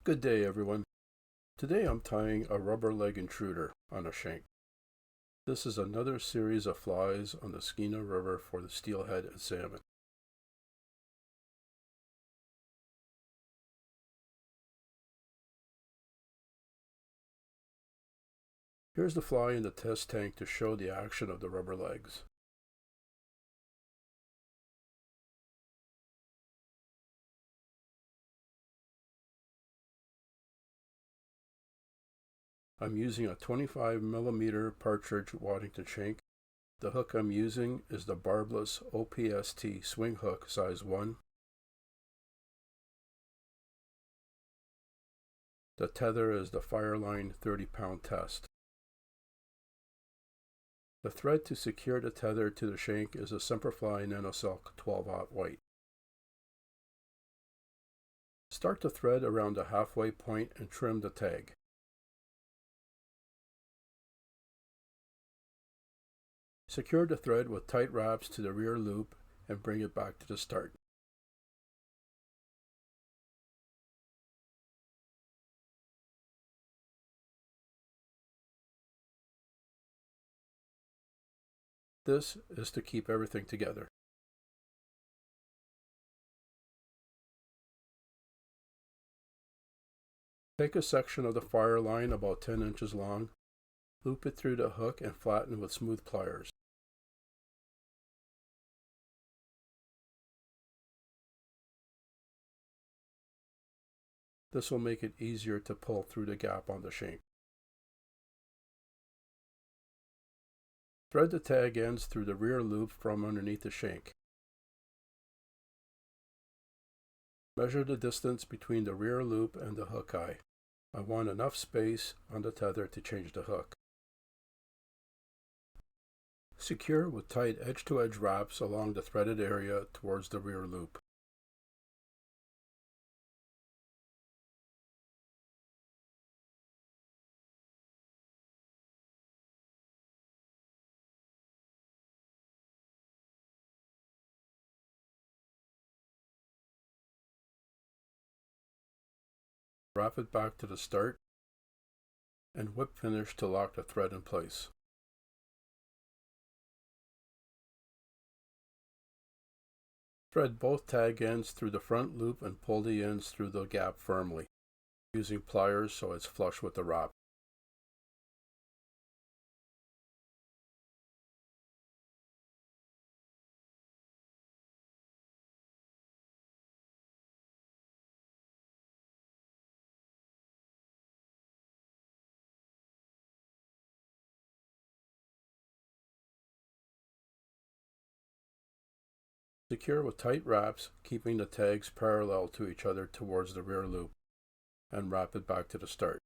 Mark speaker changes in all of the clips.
Speaker 1: Good day, everyone. Today I'm tying a rubber leg intruder on a shank. This is another series of flies on the Skeena River for the steelhead and salmon. Here's the fly in the test tank to show the action of the rubber legs. I'm using a 25mm Partridge Waddington Shank. The hook I'm using is the barbless OPST swing hook size 1. The tether is the Fireline 30-pound test. The thread to secure the tether to the shank is a Semperfli Nanosilk 12/0 white. Start the thread around the halfway point and trim the tag. Secure the thread with tight wraps to the rear loop and bring it back to the start. This is to keep everything together. Take a section of the Fireline about 10 inches long, loop it through the hook and flatten with smooth pliers. This will make it easier to pull through the gap on the shank. Thread the tag ends through the rear loop from underneath the shank. Measure the distance between the rear loop and the hook eye. I want enough space on the tether to change the hook. Secure with tight edge-to-edge wraps along the threaded area towards the rear loop. Wrap it back to the start and whip finish to lock the thread in place. Thread both tag ends through the front loop and pull the ends through the gap firmly, using pliers so it's flush with the wrap. Secure with tight wraps, keeping the tags parallel to each other towards the rear loop, and wrap it back to the start.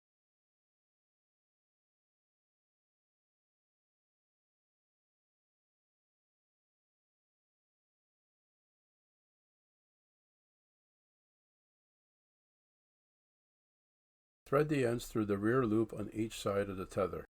Speaker 1: Thread the ends through the rear loop on each side of the tether.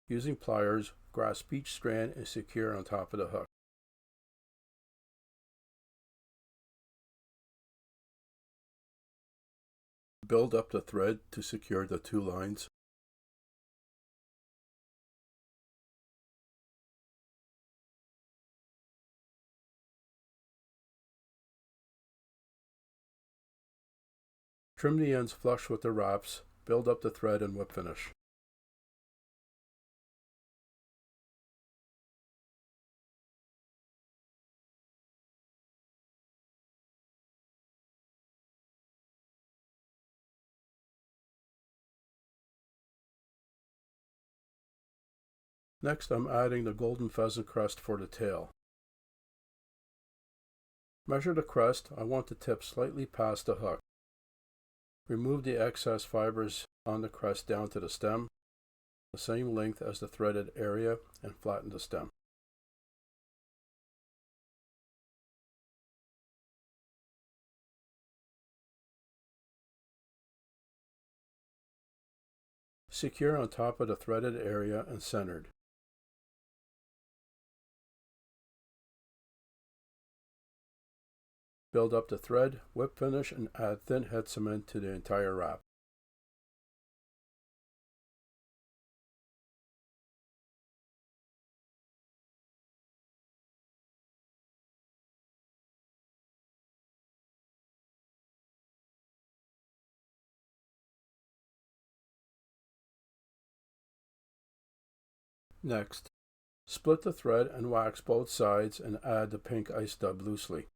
Speaker 1: Using pliers, grasp each strand and secure on top of the hook. Build up the thread to secure the two lines. Trim the ends flush with the wraps, build up the thread and whip finish. Next, I'm adding the golden pheasant crest for the tail. Measure the crest. I want the tip slightly past the hook. Remove the excess fibers on the crest down to the stem, the same length as the threaded area, and flatten the stem. Secure on top of the threaded area and centered. Build up the thread, whip finish, and add thin head cement to the entire wrap. Next, split the thread and wax both sides and add the pink ice dub loosely.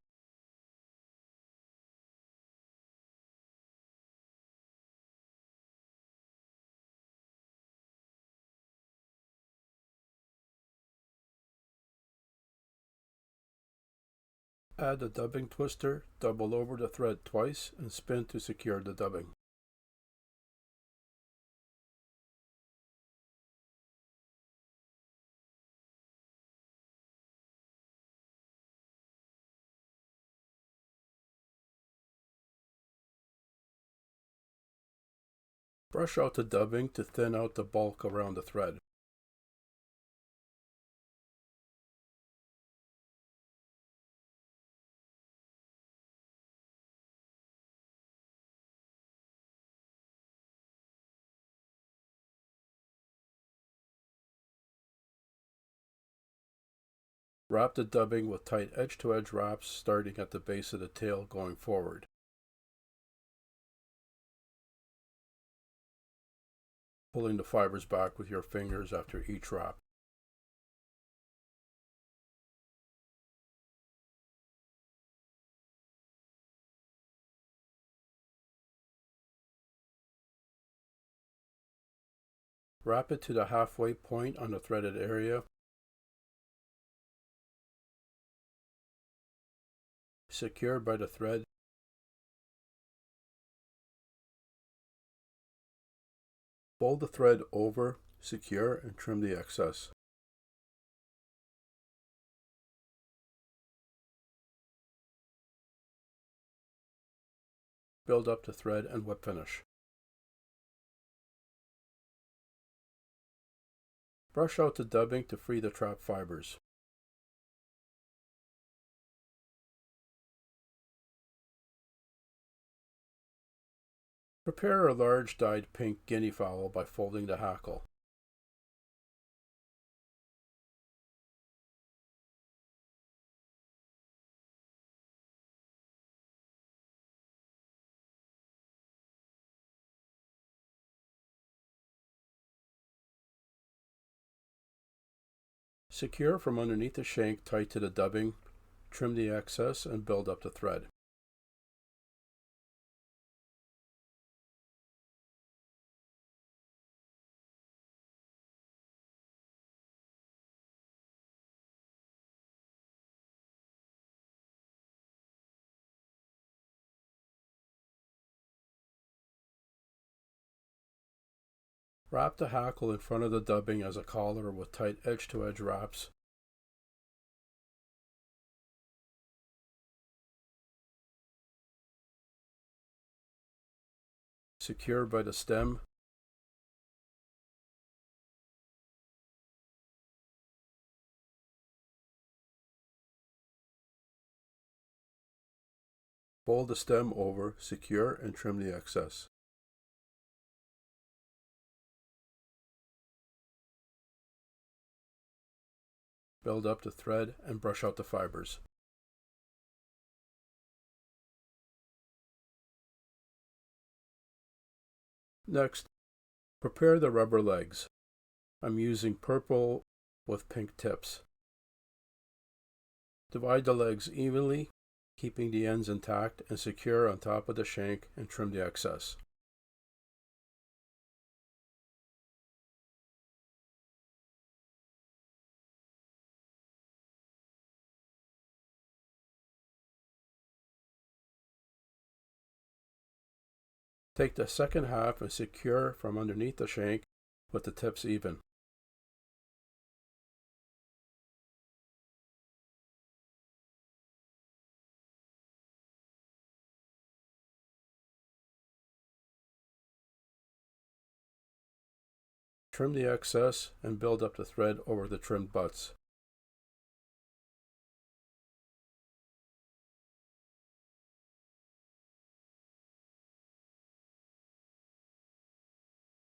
Speaker 1: Add the dubbing twister, double over the thread twice, and spin to secure the dubbing. Brush out the dubbing to thin out the bulk around the thread. Wrap the dubbing with tight edge-to-edge wraps starting at the base of the tail going forward. Pulling the fibers back with your fingers after each wrap. Wrap it to the halfway point on the threaded area. Secure by the thread. Fold the thread over, secure, and trim the excess. Build up the thread and whip finish. Brush out the dubbing to free the trap fibers. Prepare a large dyed pink guinea fowl by folding the hackle. Secure from underneath the shank tight to the dubbing, trim the excess, and build up the thread. Wrap the hackle in front of the dubbing as a collar with tight edge-to-edge wraps. Secure by the stem. Fold the stem over, secure, and trim the excess. Build up the thread and brush out the fibers. Next, prepare the rubber legs. I'm using purple with pink tips. Divide the legs evenly, keeping the ends intact, and secure on top of the shank and trim the excess. Take the second half and secure from underneath the shank with the tips even. Trim the excess and build up the thread over the trimmed butts.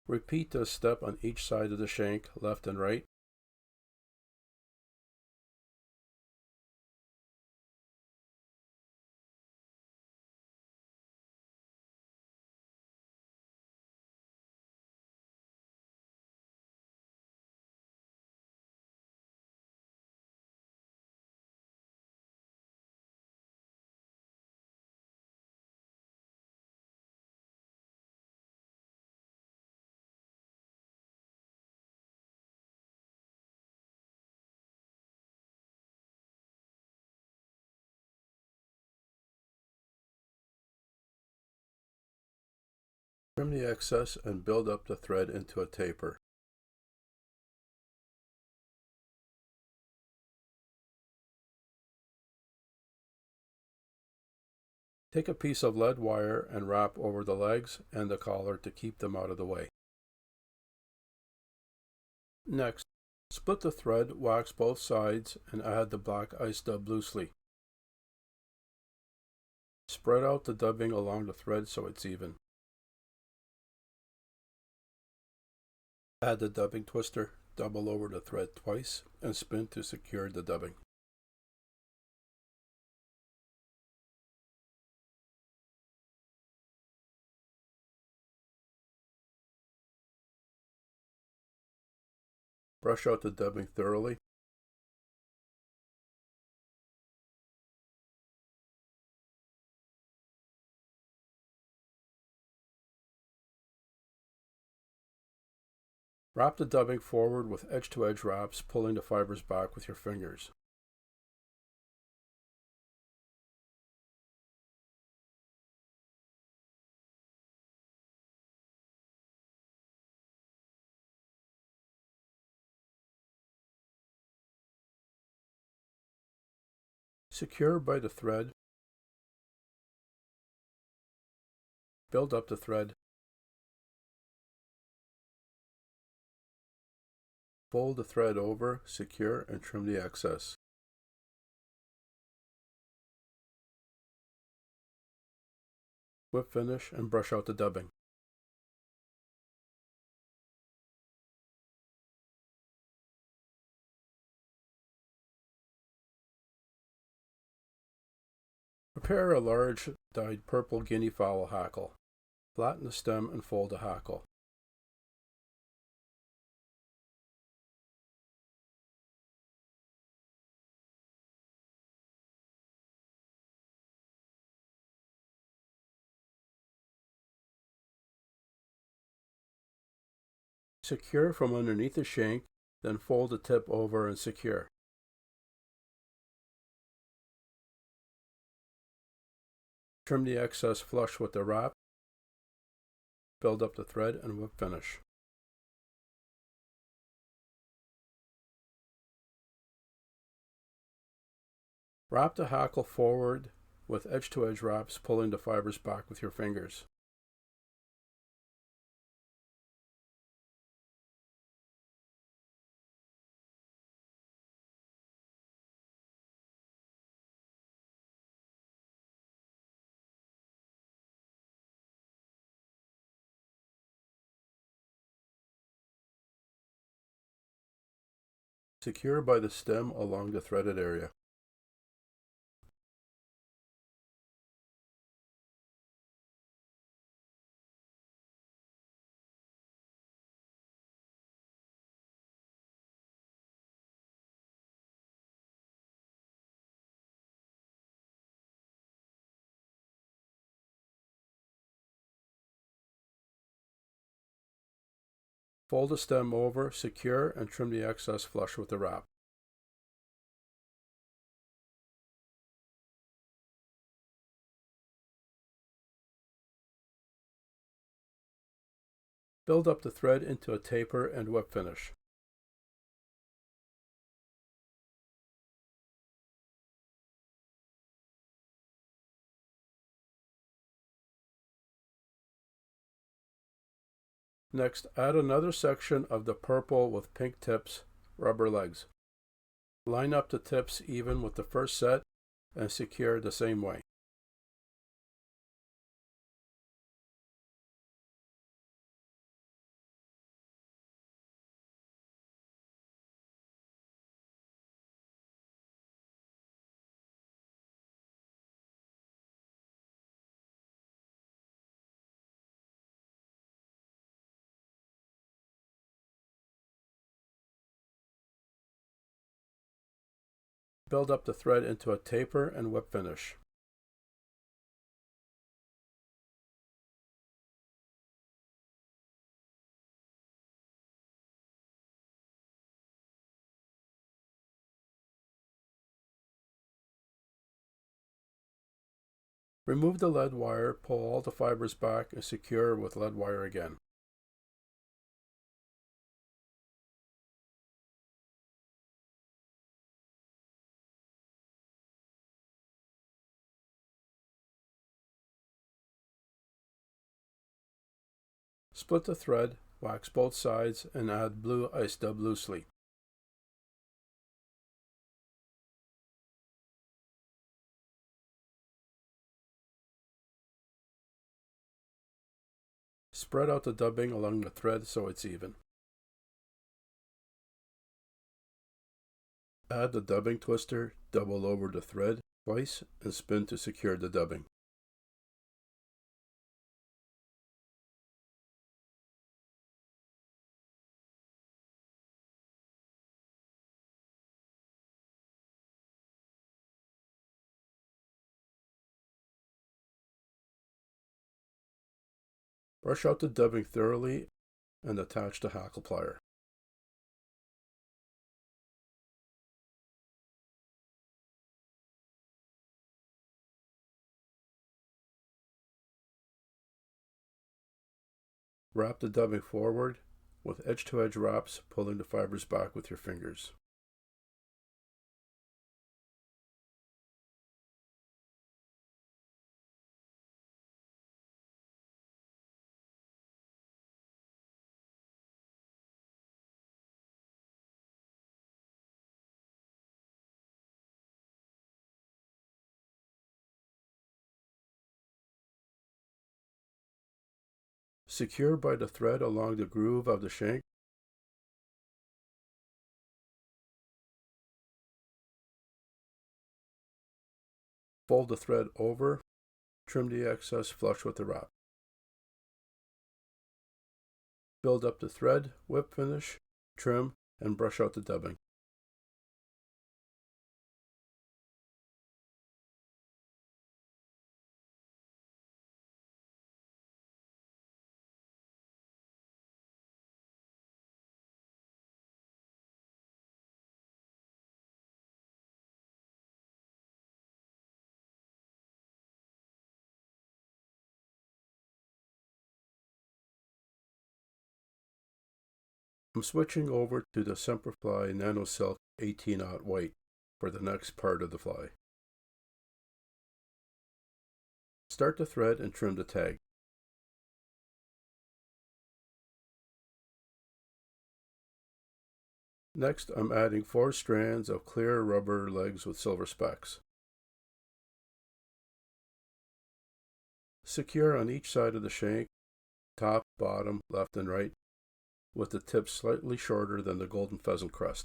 Speaker 1: Repeat this step on each side of the shank, left and right. Trim the excess and build up the thread into a taper. Take a piece of lead wire and wrap over the legs and the collar to keep them out of the way. Next, split the thread, wax both sides, and add the black ice dub loosely. Spread out the dubbing along the thread so it's even. Add the dubbing twister, double over the thread twice, and spin to secure the dubbing. Brush out the dubbing thoroughly. Wrap the dubbing forward with edge-to-edge wraps, pulling the fibers back with your fingers. Secure by the thread. Build up the thread. Fold the thread over, secure, and trim the excess. Whip finish and brush out the dubbing. Prepare a large dyed purple guinea fowl hackle. Flatten the stem and fold the hackle. Secure from underneath the shank, then fold the tip over and secure. Trim the excess flush with the wrap. Build up the thread and whip finish. Wrap the hackle forward with edge-to-edge wraps, pulling the fibers back with your fingers. Secure by the stem along the threaded area. Fold the stem over, secure, and trim the excess flush with the wrap. Build up the thread into a taper and whip finish. Next, add another section of the purple with pink tips rubber legs. Line up the tips even with the first set and secure the same way. Build up the thread into a taper and whip finish. Remove the lead wire, pull all the fibers back, and secure with lead wire again. Split the thread, wax both sides, and add blue ice dub loosely. Spread out the dubbing along the thread so it's even. Add the dubbing twister, double over the thread twice, and spin to secure the dubbing. Brush out the dubbing thoroughly and attach the hackle plier. Wrap the dubbing forward with edge-to-edge wraps, pulling the fibers back with your fingers. Secure by the thread along the groove of the shank. Fold the thread over, trim the excess flush with the wrap. Build up the thread, whip finish, trim, and brush out the dubbing. I'm switching over to the Semperfli Nano Silk 18-aught white for the next part of the fly. Start the thread and trim the tag. Next, I'm adding 4 strands of clear rubber legs with silver specks. Secure on each side of the shank, top, bottom, left and right, with the tip slightly shorter than the golden pheasant crest.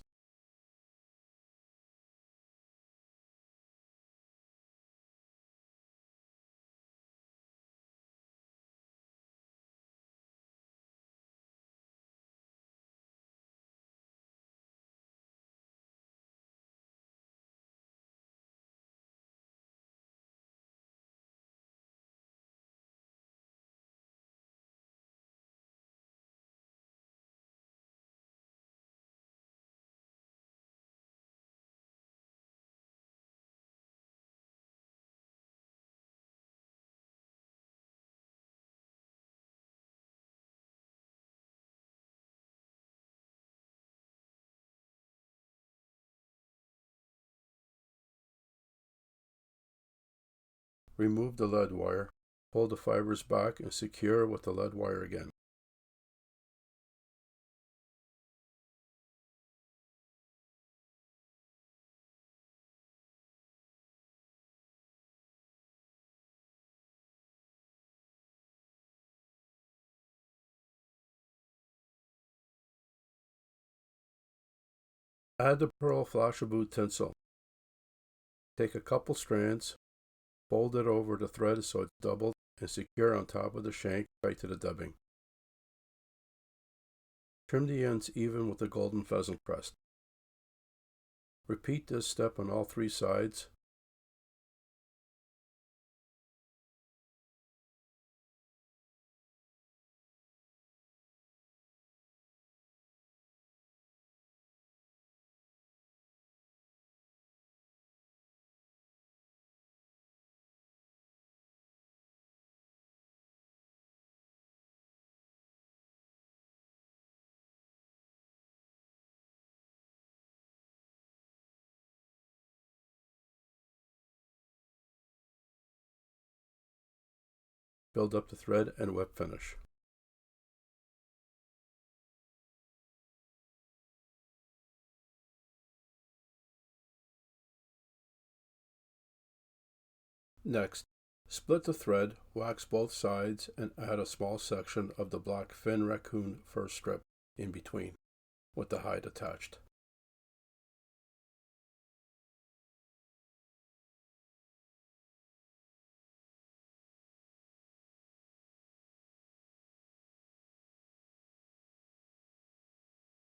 Speaker 1: Remove the lead wire, pull the fibers back and secure with the lead wire again. Add the pearl flashaboo tinsel. Take a couple strands, fold it over the thread so it's doubled, and secure on top of the shank tight to the dubbing. Trim the ends even with the golden pheasant crest. Repeat this step on all three sides. Build up the thread and whip finish. Next, split the thread, wax both sides, and add a small section of the black fin raccoon fur strip in between, with the hide attached.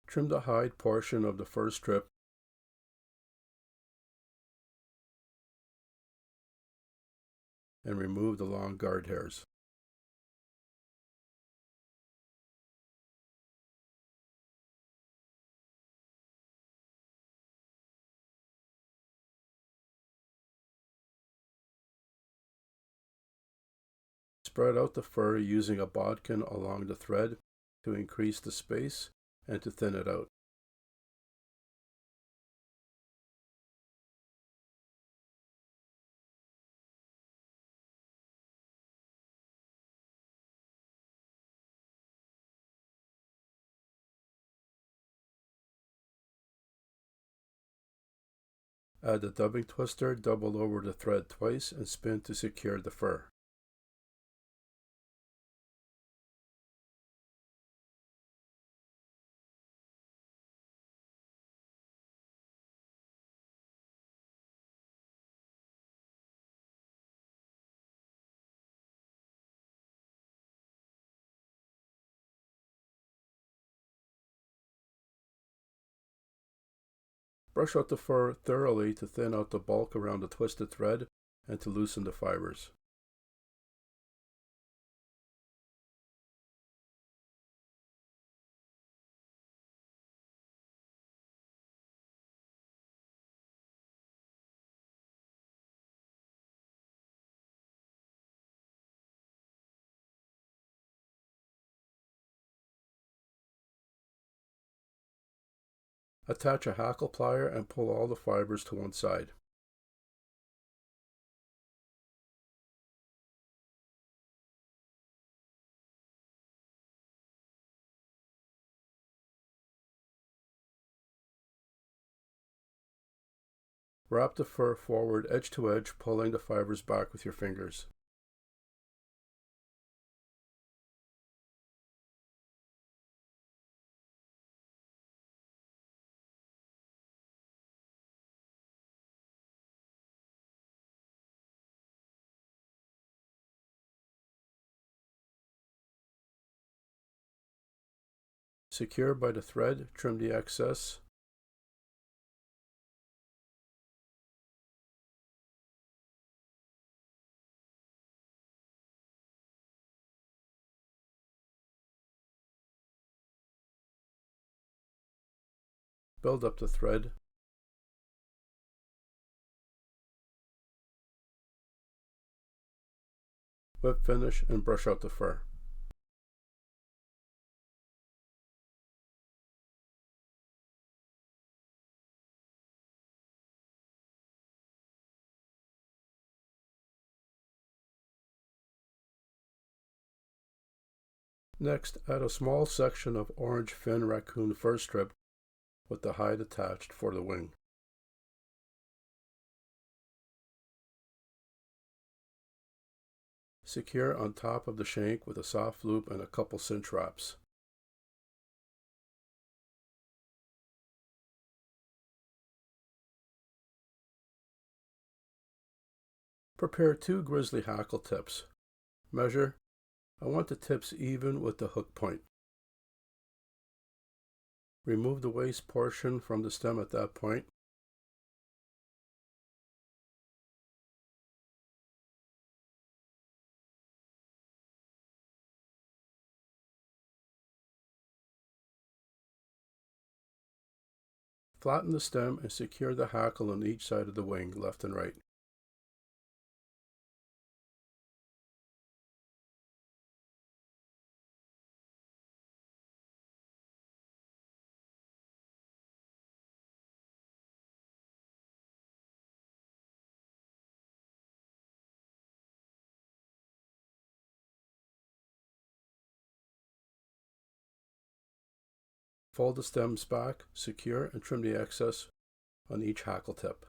Speaker 1: Trim the hide portion of the fur strip and remove the long guard hairs. Spread out the fur using a bodkin along the thread to increase the space and to thin it out. Add the dubbing twister, double over the thread twice, and spin to secure the fur. Brush out the fur thoroughly to thin out the bulk around the twisted thread and to loosen the fibers. Attach a hackle plier and pull all the fibers to one side. Wrap the fur forward edge to edge, pulling the fibers back with your fingers. Secure by the thread, trim the excess. Build up the thread. Whip finish and brush out the fur. Next, add a small section of orange fin raccoon fur strip with the hide attached for the wing. Secure on top of the shank with a soft loop and a couple cinch wraps. Prepare 2 grizzly hackle tips. Measure. I want the tips even with the hook point. Remove the waste portion from the stem at that point. Flatten the stem and secure the hackle on each side of the wing, left and right. Fold the stems back, secure, and trim the excess on each hackle tip.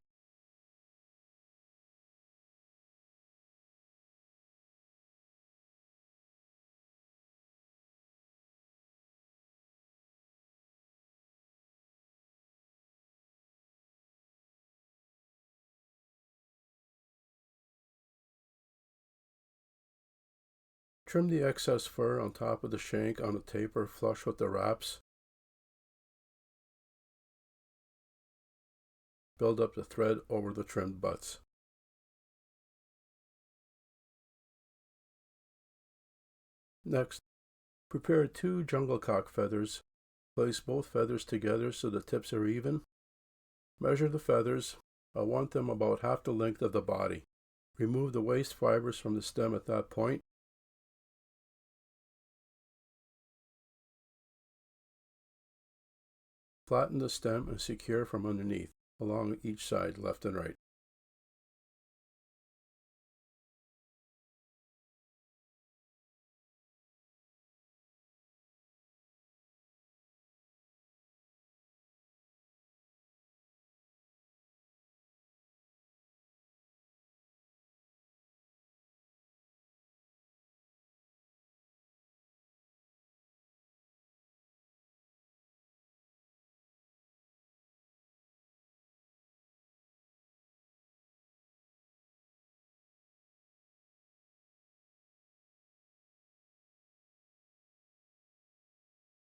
Speaker 1: Trim the excess fur on top of the shank on a taper flush with the wraps. Build up the thread over the trimmed butts. Next, prepare 2 jungle cock feathers. Place both feathers together so the tips are even. Measure the feathers. I want them about half the length of the body. Remove the waste fibers from the stem at that point. Flatten the stem and secure from underneath, along each side, left and right.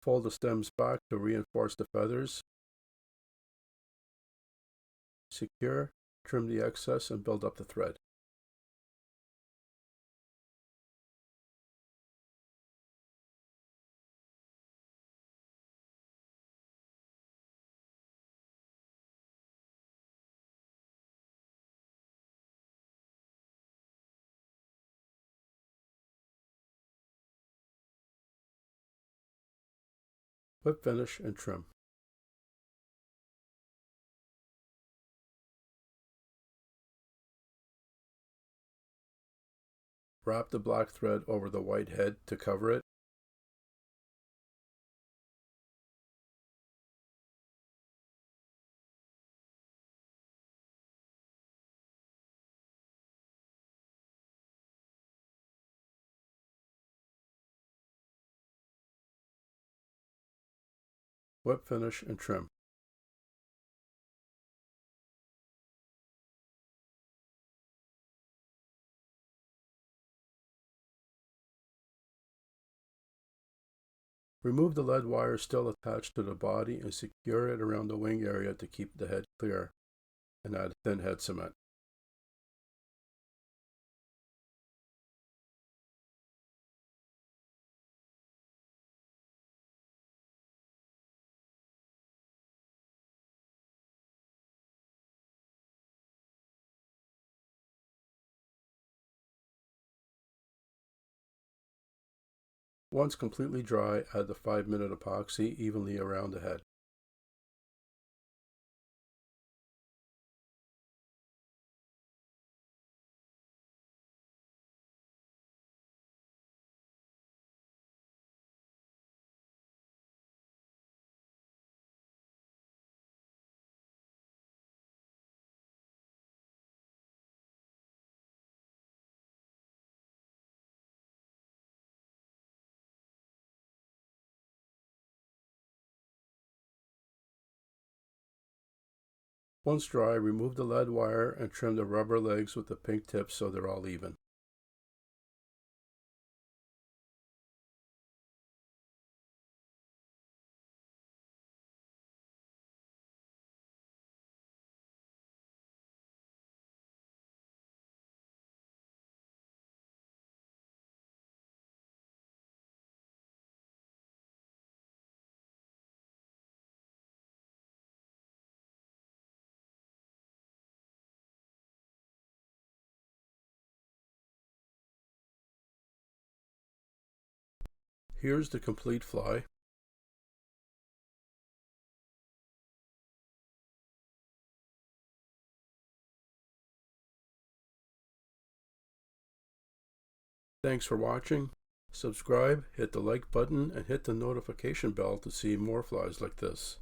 Speaker 1: Fold the stems back to reinforce the feathers. Secure, trim the excess, and build up the thread. Whip finish and trim. Wrap the black thread over the white head to cover it. Whip finish and trim. Remove the lead wire still attached to the body and secure it around the wing area to keep the head clear, and add thin head cement. Once completely dry, add the 5-minute epoxy evenly around the head. Once dry, remove the lead wire and trim the rubber legs with the pink tips so they're all even. Here's the complete fly. Thanks for watching. Subscribe, hit the like button, and hit the notification bell to see more flies like this.